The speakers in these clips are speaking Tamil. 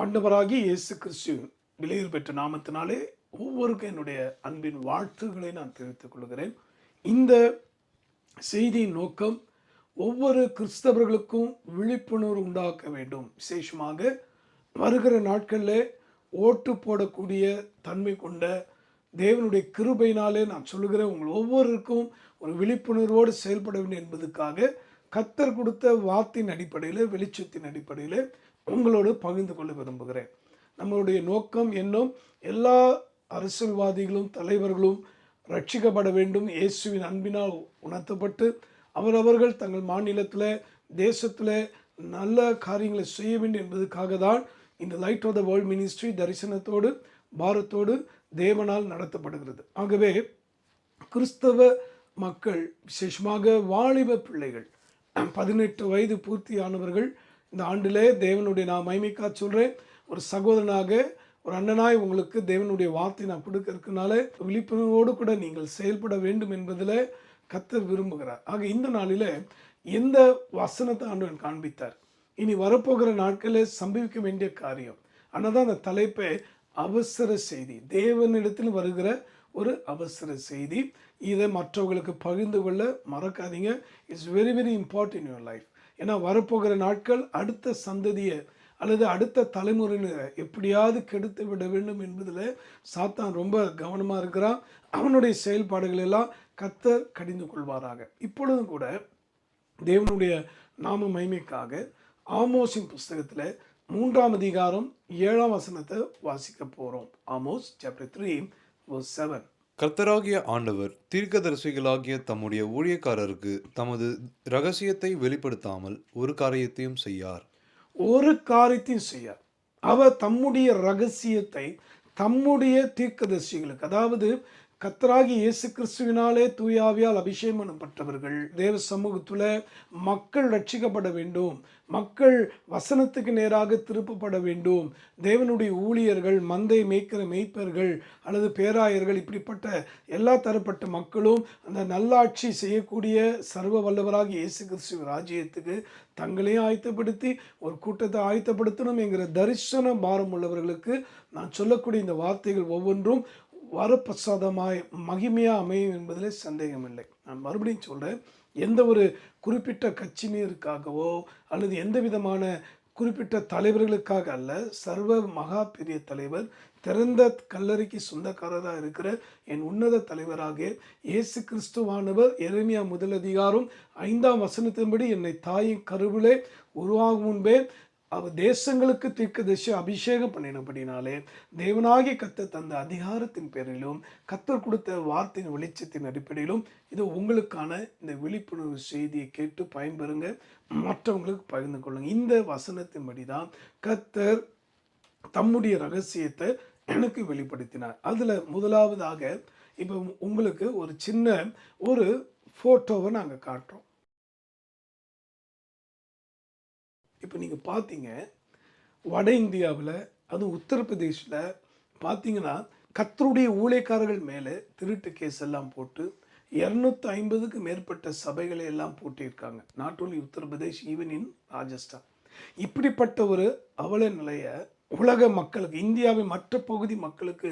ஆண்டவராகிய இயேசு கிறிஸ்து விலையில் பெற்ற நாமத்தினாலே ஒவ்வொருக்கும் என்னுடைய அன்பின் வாழ்த்துக்களை நான் தெரிவித்துக் கொள்கிறேன். இந்த செய்தியின் நோக்கம் ஒவ்வொரு கிறிஸ்தவர்களுக்கும் விழிப்புணர்வு உண்டாக்க வேண்டும். விசேஷமாக வருகிற நாட்களில் ஓட்டு போடக்கூடிய தன்மை கொண்ட தேவனுடைய கிருபையினாலே நான் சொல்லுகிறேன், உங்கள் ஒவ்வொருக்கும் ஒரு விழிப்புணர்வோடு செயல்பட வேண்டும் என்பதற்காக கர்த்தர் கொடுத்த வார்த்தையின் அடிப்படையில், வெளிச்சத்தின் அடிப்படையில் உங்களோடு பகிர்ந்து கொள்ள விரும்புகிறேன். நம்மளுடைய நோக்கம் என்னும் எல்லா அரசியல்வாதிகளும் தலைவர்களும் ரட்சிக்கப்பட வேண்டும், இயேசுவின் அன்பினால் உணர்த்தப்பட்டு அவரவர்கள் தங்கள் மாநிலத்தில் தேசத்தில் நல்ல காரியங்களை செய்ய வேண்டும் என்பதற்காக தான் இந்த light of the world ministry தரிசனத்தோடு பாரத்தோடு தேவனால் நடத்தப்படுகிறது. ஆகவே கிறிஸ்தவ மக்கள், விசேஷமாக வாலிப பிள்ளைகள், 18 வயது பூர்த்தியானவர்கள், இந்த ஆண்டிலே தேவனுடைய நான் மகிமைக்காக சொல்கிறேன், ஒரு சகோதரனாக ஒரு அண்ணனாய் உங்களுக்கு தேவனுடைய வார்த்தை நான் கொடுக்க இருக்கனால விழிப்புணர்வோடு கூட நீங்கள் செயல்பட வேண்டும் என்பதில் கர்த்தர் விரும்புகிறார். ஆக இந்த நாளில் எந்த வசனத்தை ஆண்டவன் காண்பித்தார், இனி வரப்போகிற நாட்களில் சம்பவிக்க வேண்டிய காரியம், ஆனால் தான் அந்த தலைப்பை அவசர செய்தி, தேவனிடத்தில் வருகிற ஒரு அவசர செய்தி. இதை மற்றவர்களுக்கு பகிர்ந்து கொள்ள மறக்காதீங்க. It's very very important in your life. ஏன்னா வரப்போகிற நாட்கள் அடுத்த சந்ததியை அல்லது அடுத்த தலைமுறையினரை எப்படியாவது கெடுத்து விட வேண்டும் என்பதில் சாத்தான் ரொம்ப கவனமாக இருக்கிறான். அவனுடைய செயல்பாடுகள் எல்லாம் கர்த்தர் கடிந்து கொள்வாராக. இப்பொழுதும் கூட தேவனுடைய நாம மகிமைக்காக ஆமோஸின் புஸ்தகத்தில் 3ஆம் அதிகாரம் 7ஆம் வசனத்தை வாசிக்க போகிறோம். Amos chapter 3 verse 7. கர்த்தராகிய ஆண்டவர் தீர்க்கதரிசிகளாகிய தம்முடைய ஊழியக்காரருக்கு தமது இரகசியத்தை வெளிப்படுத்தாமல் ஒரு காரியத்தையும் செய்யார். ஒரு காரியத்தையும் செய்யார். அவர் தம்முடைய ரகசியத்தை தம்முடைய தீர்க்கதரிசிகளுக்கு, அதாவது கர்த்தராகிய இயேசு கிறிஸ்துவினாலே தூயாவியால் அபிஷேகம் பண்ணப்பட்டவர்கள், தேவ சமூகத்தில் மக்கள் ரட்சிக்கப்பட வேண்டும், மக்கள் வசனத்துக்கு நேராக திருப்பப்பட வேண்டும், தேவனுடைய ஊழியர்கள், மந்தை மேய்க்கிற மேய்ப்பர்கள் அல்லது பேராயர்கள், இப்படிப்பட்ட எல்லா தரப்பட்ட மக்களும் அந்த நல்லாட்சி செய்யக்கூடிய சர்வ வல்லவராகிய இயேசு கிறிஸ்துவ ராஜ்யத்துக்கு தங்களையும் ஆயத்தப்படுத்தி ஒரு கூட்டத்தை ஆயத்தப்படுத்தணும் என்கிற தரிசன பாரம் உள்ளவர்களுக்கு நான் சொல்லக்கூடிய இந்த வார்த்தைகள் ஒவ்வொன்றும் வரப்பிரசாதமாய் மகிமையாக அமையும் என்பதில் சந்தேகமில்லை. நான் மறுபடியும் சொல்கிறேன், எந்த ஒரு குறிப்பிட்ட கட்சியினருக்காகவோ அல்லது எந்த விதமான குறிப்பிட்ட தலைவர்களுக்காக அல்ல, சர்வ மகா பெரிய தலைவர், திறந்த கல்லறைக்கு சொந்தக்காரராக இருக்கிற என் உன்னத தலைவராக இயேசு கிறிஸ்துவானவர் எரேமியா 1:5 வசனத்தின்படி என்னை தாயின் கருவிலே உருவாகும் முன்பே அவர் தேசங்களுக்கு தீர்க்கதரிசி அபிஷேகம் பண்ணினபடினாலே தேவனாகிய கர்த்தர் தந்த அதிகாரத்தின் பேரிலும் கர்த்தர் கொடுத்த வார்த்தையின் வெளிச்சத்தின் அடிப்படையிலும் இது உங்களுக்கான இந்த விழிப்புணர்வு செய்தியை கேட்டு பயன்பெறுங்க, மற்றவங்களுக்கு பகிர்ந்து கொள்ளுங்க. இந்த வசனத்தின்படி தான் கர்த்தர் தம்முடைய ரகசியத்தை எனக்கு வெளிப்படுத்தினார். அதில் முதலாவதாக இப்போ உங்களுக்கு ஒரு சின்ன ஒரு ஃபோட்டோவை நாங்கள் காட்டுறோம். இப்போ நீங்கள் பார்த்தீங்க, வட இந்தியாவில் அதுவும் உத்தரப்பிரதேசில் பார்த்தீங்கன்னா கர்த்தருடைய ஊழியக்காரர்கள் மேலே திருட்டு கேஸ் எல்லாம் போட்டு 250க்கு மேற்பட்ட சபைகளை எல்லாம் போட்டியிருக்காங்க. Not only Uttar Pradesh, even in Rajasthan. இப்படிப்பட்ட ஒரு அவல நிலையை உலக மக்களுக்கு, இந்தியாவின் மற்ற பகுதி மக்களுக்கு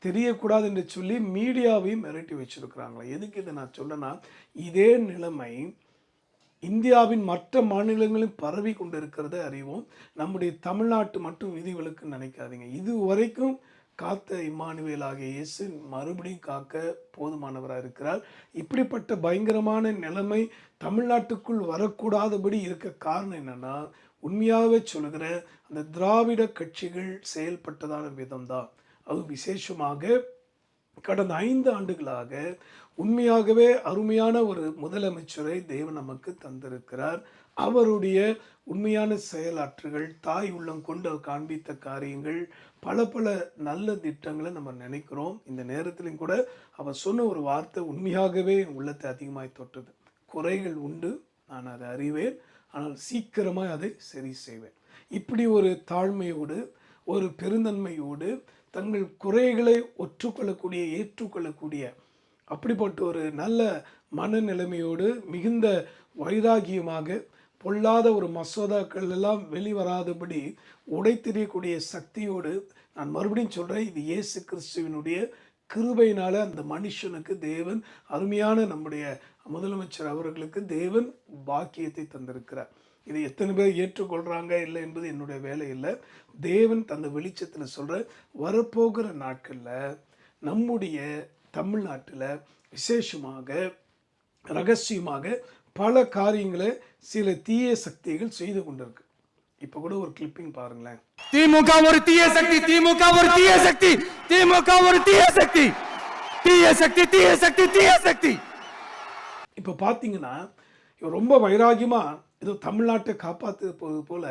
தெரியக்கூடாது என்று சொல்லி மீடியாவையும் மிரட்டி வச்சுருக்கிறாங்களா. எதுக்கு இதை நான் சொல்லனா, இதே நிலைமை இந்தியாவின் மற்ற மாநிலங்களில் பரவி கொண்டு இருக்கிறத அறிவோம். நம்முடைய தமிழ்நாட்டு மட்டும் விதிவிலக்குன்னு நினைக்காதீங்க. இது வரைக்கும் காத்த இம்மானுவேல் ஆகிய இயேசு மறுபடியும் காக்க போதுமானவராக இருக்கிறார். இப்படிப்பட்ட பயங்கரமான நிலைமை தமிழ்நாட்டுக்குள் வரக்கூடாதபடி இருக்க காரணம் என்னென்னா, உண்மையாகவே சொல்கிற அந்த திராவிட கட்சிகள் செயல்பட்டதான விதம்தான். அது விசேஷமாக கடந்த 5 ஆண்டுகளாக உண்மையாகவே அருமையான ஒரு முதலமைச்சரை தேவன் நமக்கு தந்திருக்கிறார். அவருடைய உண்மையான செயலாற்றுகள், தாய் உள்ளம் கொண்டு காண்பித்த காரியங்கள், பல பல நல்ல திட்டங்களை நம்ம நினைக்கிறோம். இந்த நேரத்திலும் கூட அவர் சொன்ன ஒரு வார்த்தை உண்மையாகவே என் உள்ளத்தை அதிகமாய் தொட்டது. குறைகள் உண்டு, நான் அதை அறிவேன், ஆனால் சீக்கிரமாக அதை சரி செய்வேன். இப்படி ஒரு தாழ்மையோடு, ஒரு பெருந்தன்மையோடு, தங்கள் குறைகளை ஒற்றுக்கொள்ளக்கூடிய, ஏற்றுக்கொள்ளக்கூடிய அப்படிப்பட்ட ஒரு நல்ல மனநிலைமையோடு, மிகுந்த வைராகியமாக பொல்லாத ஒரு மசோதாக்கள் எல்லாம் வெளிவராதபடி உடைத்தெறியக்கூடிய சக்தியோடு, நான் மறுபடியும் சொல்கிறேன், இது இயேசு கிறிஸ்துவினுடைய கிருபையினால அந்த மனுஷனுக்கு தேவன், அருமையான நம்முடைய முதலமைச்சர் அவர்களுக்கு தேவன் பாக்கியத்தை தந்திருக்கிறார். இதை எத்தனை பேர் ஏற்றுக்கொள்கிறாங்க இல்லை என்பது என்னுடைய வேலை இல்லை. தேவன் தந்த வெளிச்சத்தில் சொல்கிற, வரப்போகிற நாட்களில் நம்முடைய தமிழ்நாட்டில் விசேஷமாக ரகசியமாக பல காரியங்களை சில தீய சக்திகள் செய்து கொண்டிருக்கு. இப்போ கூட ஒரு கிளிப்பிங் பாருங்களேன். திமுக ஒரு தீய சக்தி, திமுக ஒரு தீய சக்தி, திமுக ஒரு தீய சக்தி, தீய சக்தி, தீய சக்தி, தீய சக்தி. இப்போ பார்த்தீங்கன்னா இவர் ரொம்ப வைராகியமா ஏதோ தமிழ்நாட்டை காப்பாற்ற போவது போல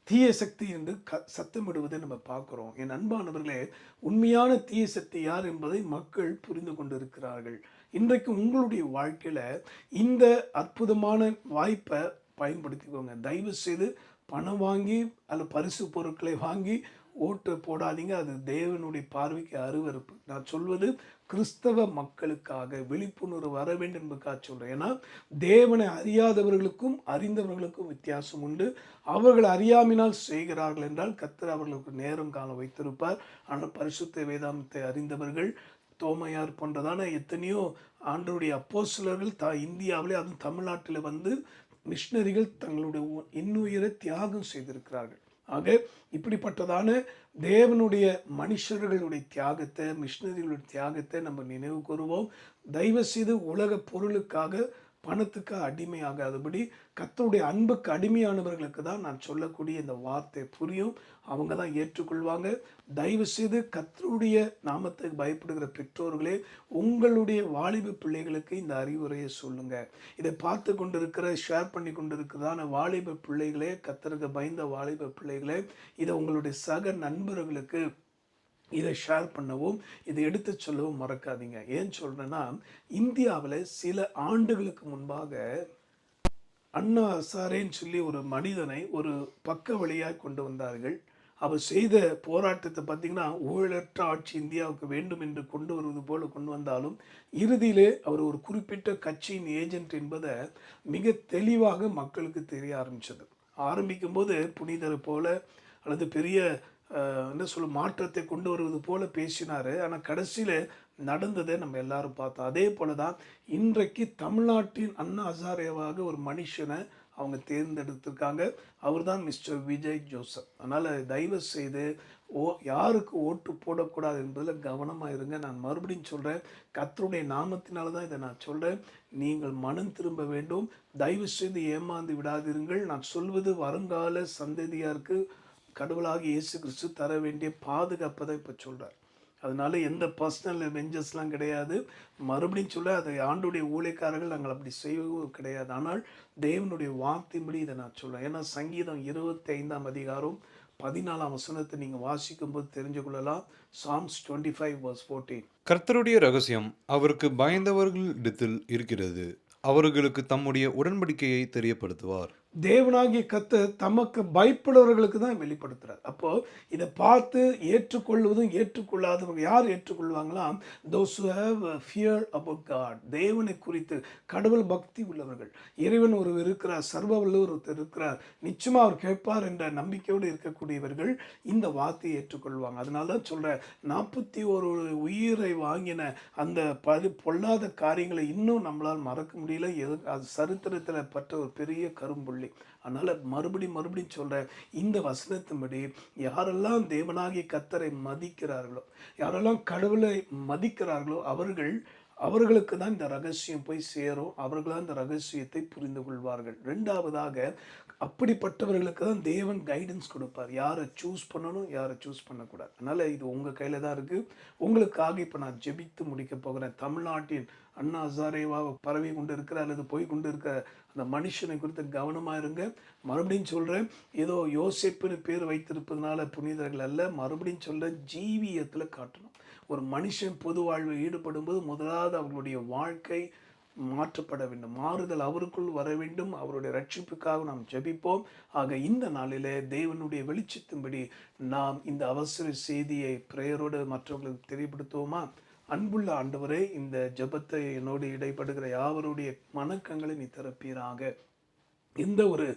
தீய சக்தி என்று சத்தமிடுவதை நம்ம பார்க்குறோம். என் அன்பானவர்களே, உண்மையான தீய சக்தி யார் என்பதை மக்கள் புரிந்து கொண்டிருக்கிறார்கள். இன்றைக்கு உங்களுடைய வாழ்க்கையில் இந்த அற்புதமான வாய்ப்பை பயன்படுத்திக்கோங்க. தயவு செய்து பணம் வாங்கி அல்லது பரிசு பொருட்களை வாங்கி ஓட்டு போடாதீங்க. அது தேவனுடைய பார்வைக்கு அருவருப்பு. நான் சொல்வது கிறிஸ்தவ மக்களுக்காக விழிப்புணர்வு வர வேண்டும் என்பதுக்காக சொல்கிறேன். ஏன்னா தேவனை அறியாதவர்களுக்கும் அறிந்தவர்களுக்கும் வித்தியாசம் உண்டு. அவர்கள் அறியாமையினால் செய்கிறார்கள் என்றால் கர்த்தர் அவர்களுக்கு நேரம் காலம் வைத்திருப்பார். ஆனால் பரிசுத்த வேதாந்தத்தை அறிந்தவர்கள், தோமையார் போன்றதான எத்தனையோ ஆண்டவருடைய அப்போஸ்தலர்கள் இந்தியாவிலே, அதுவும் தமிழ்நாட்டில் வந்து மிஷினரிகள் தங்களுடைய இன்னுயிரை தியாகம் செய்திருக்கிறார்கள். ஆக இப்படிப்பட்டதான தேவனுடைய மனுஷர்களுடைய தியாகத்தை, மிஷினரிகளுடைய தியாகத்தை நம்ம நினைவு கூறுவோம். தயவு செய்து உலக பொருளுக்காக, பணத்துக்கு அடிமையாகாதபடி கர்த்தருடைய அன்புக்கு அடிமையானவர்களுக்கு தான் நான் சொல்லக்கூடிய இந்த வார்த்தை புரியும். அவங்க தான் ஏற்றுக்கொள்வாங்க. தயவு செய்து கர்த்தருடைய நாமத்துக்கு பயப்படுகிற பெற்றோர்களே, உங்களுடைய வாலிப பிள்ளைகளுக்கு இந்த அறிவுரையை சொல்லுங்க. இதை பார்த்து கொண்டிருக்கிற, ஷேர் பண்ணி கொண்டிருக்கிறதான வாலிப பிள்ளைகளே, கர்த்தருக்கு பயந்த வாலிப பிள்ளைகளே, இதை உங்களுடைய சக நண்பர்களுக்கு இதை ஷேர் பண்ணவும், இதை எடுத்து சொல்லவும் மறக்காதீங்க. ஏன் சொல்கிறேன்னா, இந்தியாவில் சில ஆண்டுகளுக்கு முன்பாக அண்ணா ஹசாரேன்னு சொல்லி ஒரு மனிதனை ஒரு பக்க வழியாக கொண்டு வந்தார்கள். அவர் செய்த போராட்டத்தை பார்த்திங்கன்னா, ஊழலற்ற ஆட்சி இந்தியாவுக்கு வேண்டும் என்று கொண்டு வருவது போல கொண்டு வந்தாலும், இறுதியிலே அவர் ஒரு குறிப்பிட்ட கட்சியின் ஏஜென்ட் என்பதை மிக தெளிவாக மக்களுக்கு தெரிய ஆரம்பித்தது. ஆரம்பிக்கும் போது புனிதரை போல அல்லது பெரிய என்ன சொல்ல மாற்றத்தை கொண்டு வருவது போல பேசினார். ஆனால் கடைசியில் நடந்ததை நம்ம எல்லாரும் பார்த்தோம். அதே போல தான் இன்றைக்கு தமிழ்நாட்டின் அண்ணா ஹசாரேவாக ஒரு மனுஷனை அவங்க தேர்ந்தெடுத்திருக்காங்க. அவர் தான் மிஸ்டர் விஜய் ஜோசப். அதனால் தயவு செய்து யாருக்கு ஓட்டு போடக்கூடாது என்பதில் கவனமாக இருங்க. நான் மறுபடியும் சொல்கிறேன், கர்த்தருடைய நாமத்தினால தான் இதை நான் சொல்கிறேன். நீங்கள் மனம் திரும்ப வேண்டும். தயவு செய்து ஏமாந்து விடாதீர்கள். நான் சொல்வது வருங்கால சந்ததியாருக்கு கடவுளாகி இயேசு கிறிஸ்து தர வேண்டிய பாதுகாப்பை தான் இப்போ சொல்கிறார். அதனால எந்த பர்சனல் வெஞ்சஸ்லாம் கிடையாது. மறுபடியும் சொல்ல, அதை ஆண்டுடைய ஊழியக்காரர்கள் நாங்கள் அப்படி செய்யவும் கிடையாது. ஆனால் தேவனுடைய வார்த்தையின்படி இதை நான் சொல்கிறேன். ஏன்னா சங்கீதம் 25:14 நீங்கள் வாசிக்கும்போது தெரிஞ்சு கொள்ளலாம். Psalms 25:14. கர்த்தருடைய ரகசியம் அவருக்கு பயந்தவர்களிடத்தில் இருக்கிறது. அவர்களுக்கு தம்முடைய உடன்படிக்கையை தெரியப்படுத்துவார். தேவனாகிய கர்த்தர் தமக்கு பயப்படுறவர்களுக்கு தான் வெளிப்படுத்துறார். அப்போ இதை பார்த்து ஏற்றுக்கொள்வதும் ஏற்றுக்கொள்ளாதவங்க யார் ஏற்றுக்கொள்வாங்களாம்? those who have fear about God. தேவனை குறித்து கடவுள் பக்தி உள்ளவர்கள். இறைவன் ஒருவர் இருக்கிறார், சர்வ வல்லவர் ஒருத்தர் இருக்கிறார், நிச்சயமா அவர் கேட்பார் என்ற நம்பிக்கையோடு இருக்கக்கூடியவர்கள் இந்த வார்த்தையை ஏற்றுக்கொள்வாங்க. அதனால தான் சொல்கிறேன், 41 உயிரை வாங்கின அந்த பொல்லாத காரியங்களை இன்னும் நம்மளால் மறக்க முடியல. அது சரித்திரத்தில் பட்ட ஒரு பெரிய கரும்புள்ளி. அதனால் மறுபடியும் சொல்கிறேன், இந்த வசனத்தின்படி யாரெல்லாம் தேவனாகிய கர்த்தரை மதிக்கிறார்களோ, யாரெல்லாம் கடவுளை மதிக்கிறார்களோ அவர்களுக்கு தான் இந்த ரகசியம் போய் சேரும். அவர்கள் தான் இந்த ரகசியத்தை புரிந்து கொள்வார்கள். ரெண்டாவதாக, அப்படிப்பட்டவர்களுக்கு தான் தேவன் கைடன்ஸ் கொடுப்பார். யாரை சூஸ் பண்ணணும், யாரை சூஸ் பண்ணக்கூடாது. அதனால் இது உங்கள் கையில் தான் இருக்குது. உங்களுக்காக இப்போ நான் ஜெபித்து முடிக்க போகிறேன். தமிழ்நாட்டின் அண்ணா ஹசாரேவாக பரவி கொண்டு இருக்கிற அல்லது போய் கொண்டு இருக்க அந்த மனுஷனை குறித்து கவனமாக இருங்க. மறுபடியும் சொல்கிறேன், ஏதோ யோசேப்புன்னு பேர் வைத்திருப்பதனால புனிதர்கள் அல்ல. மறுபடியும் சொல்கிறேன், ஜீவியத்தில் காட்டணும். ஒரு மனுஷன் பொது வாழ்வில் ஈடுபடும் போது முதலாவது அவர்களுடைய வாழ்க்கை மாற்றப்பட வேண்டும், மாறுதல் அவருக்குள் வர வேண்டும். அவருடைய ரட்சிப்புக்காக நாம் ஜெபிப்போம். ஆக இந்த நாளிலே தேவனுடைய வெளிச்சத்தின்படி நாம் இந்த அவசர செய்தியை பிரேயரோடு மற்றவர்களுக்கு தெரியப்படுத்துவோமா? அன்புள்ள ஆண்டவரே, இந்த ஜெபத்தை என்னோடு இடைப்படுகிற யாவருடைய மனக்கங்களை நீ திறப்பீராக. எந்த ஒரு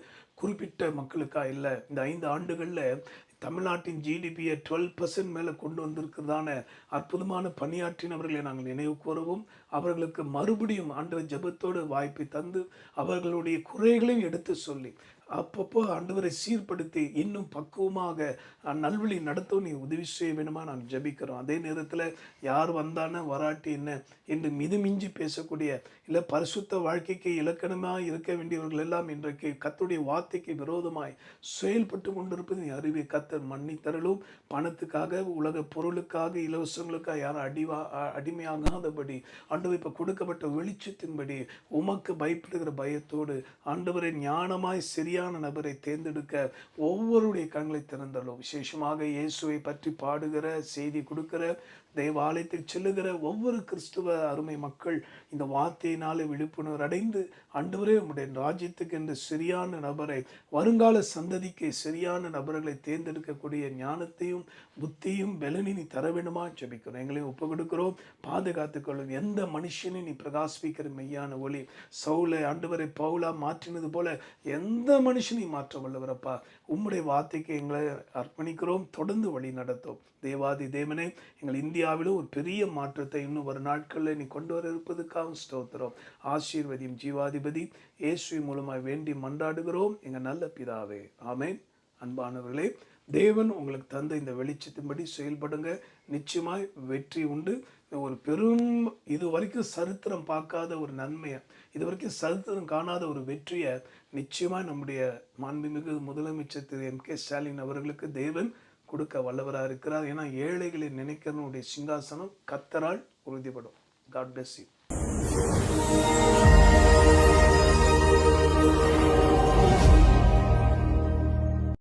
குறிப்பிட்ட மக்களுக்கா இல்லை. இந்த 5 ஆண்டுகளில் தமிழ்நாட்டின் ஜிடிபியை 12% மேலே கொண்டு வந்திருக்கிறதான அற்புதமான பணியாற்றினவர்களை நாங்கள் நினைவு கூறவும், அவர்களுக்கு மறுபடியும் ஆண்டவர் ஜெபத்தோடு வாய்ப்பை தந்து அவர்களுடைய குறைகளையும் எடுத்து சொல்லி அப்பப்போ ஆண்டவரை சீர்படுத்தி இன்னும் பக்குவமாக நல்வழி நடத்தவும் நீ உதவி செய்ய வேணுமா நான் ஜெபிக்கிறோம். அதே நேரத்தில் யார் வந்தானே வராட்டி என்ன என்று மிதமிஞ்சி பேசக்கூடிய இல்லை பரிசுத்த வாழ்க்கைக்கு இலக்கணமாக இருக்க வேண்டியவர்கள் எல்லாம் இன்றைக்கு கர்த்தருடைய வார்த்தைக்கு விரோதமாய் செயல்பட்டு கொண்டிருப்பது நீ அறிவை கர்த்தர் மன்னித்தருளும். பணத்துக்காக உலக பொருளுக்காக இலவசங்களுக்காக யாரும் அடிமையாகாதபடி ஆண்டவர் இப்போ கொடுக்கப்பட்ட வெளிச்சத்தின்படி உமக்கு பயப்படுகிற பயத்தோடு ஆண்டவரை ஞானமாய் சரியான நபரை தேர்ந்தெடுக்க ஒவ்வொருடைய கண்களை திறந்தள்ளோம். விசேஷமாக இயேசுவை பற்றி பாடுகிற செய்தி கொடுக்கிற தேவாலயத்தில் செல்லுகிற ஒவ்வொரு கிறிஸ்துவ அருமை மக்கள் இந்த வார்த்தையினாலே விழிப்புணர்வு அடைந்து ஆண்டவரே உம்முடைய ராஜ்யத்துக்கு என்று சரியான நபரை வருங்கால சந்ததிக்கு சரியான நபர்களை தேர்ந்தெடுக்கக்கூடிய ஞானத்தையும் புத்தியும் பலனை நீ தர வேண்டுமா ஜெபிக்கிறோம். எங்களையும் ஒப்பு கொடுக்கிறோம். பாதுகாத்துக்கொள்ளும். எந்த மனுஷனை நீ பிரகாசிப்பிக்கிற மெய்யான ஒளி சவுலை ஆண்டவரை பவுலா மாற்றினது போல எந்த மனுஷனையும் மாற்ற வல்லவரப்பா. உம்முடைய வார்த்தைக்கு எங்களை அர்ப்பணிக்கிறோம். தொடர்ந்து வழி நடத்தும். தேவாதி தேவனே, எங்கள் இந்தியாவிலும் ஒரு பெரிய மாற்றத்தை இன்னும் ஒரு நாட்களில் நீ கொண்டு வர இருப்பதுக்காக ஸ்தோத்திரம். ஆசீர்வதியும் ஜீவாதிபதி இயேசு மூலமாய் வேண்டி மன்றாடுகிறோம் எங்கள் நல்ல பிதாவே, ஆமேன். அன்பானவர்களே, தேவன் உங்களுக்கு தந்த இந்த வெளிச்சத்தின்படி செயல்படுங்க. நிச்சயமாய் வெற்றி உண்டு. ஒரு பெரும் இது வரைக்கும் சரித்திரம் பார்க்காத ஒரு நன்மையை, இது வரைக்கும் சரித்திரம் காணாத ஒரு வெற்றியை நிச்சயமாக நம்முடைய மாண்புமிகு முதலமைச்சர் திரு M.K. ஸ்டாலின் அவர்களுக்கு தேவன் கொடுக்க வல்லவராக இருக்கிறார். ஏன்னா ஏழைகளை நினைக்கிறவனுடைய சிங்காசனம் கர்த்தரால் உறுதிப்படும். God bless you.